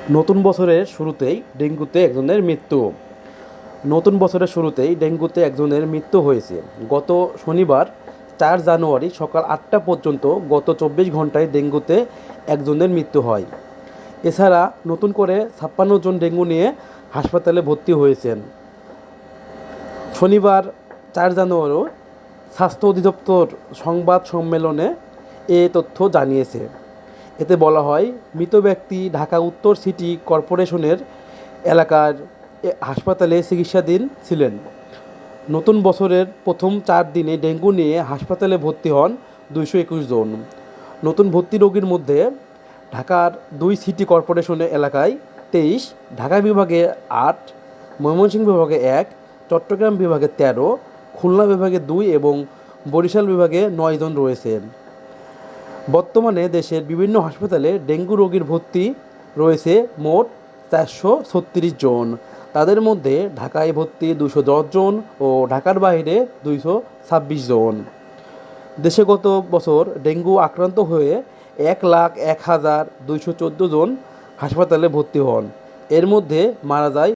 নতুন বছরের শুরুতেই ডেঙ্গুতে একজনের মৃত্যু। নতুন বছরের শুরুতেই ডেঙ্গুতে একজনের মৃত্যু হয়েছে। গত শনিবার 4 জানুয়ারি সকাল 8টা পর্যন্ত গত 24 ঘন্টায় ডেঙ্গুতে একজনের মৃত্যু হয়। এছাড়া নতুন করে 56 জন ডেঙ্গু নিয়ে হাসপাতালে ভর্তি হয়েছেন। শনিবার 4 জানুয়ারি স্বাস্থ্য অধিদপ্তর সংবাদ সম্মেলনে এ তথ্য জানিয়েছে। এতে বলা হয়, মৃত ব্যক্তি ঢাকা উত্তর সিটি কর্পোরেশনের এলাকার হাসপাতালে চিকিৎসাধীন ছিলেন। নতুন বছরের প্রথম 4 দিনে ডেঙ্গু নিয়ে হাসপাতালে ভর্তি হন 221 জন। নতুন ভর্তি রোগীর মধ্যে ঢাকার 2 সিটি কর্পোরেশনের এলাকায় 23, ঢাকা বিভাগে 8, ময়মনসিংহ বিভাগে 1, চট্টগ্রাম বিভাগে 13, খুলনা বিভাগে 2 এবং বরিশাল বিভাগে 9 জন রয়েছেন। বর্তমানে দেশের বিভিন্ন হাসপাতালে ডেঙ্গু রোগীর ভর্তি রয়েছে মোট 436 জন। তাদের মধ্যে ঢাকায় ভর্তি 210 জন ও ঢাকার বাইরে 226 জন। দেশে গত বছর ডেঙ্গু আক্রান্ত হয়ে 1,01,214 জন হাসপাতালে ভর্তি হন। এর মধ্যে মারা যায়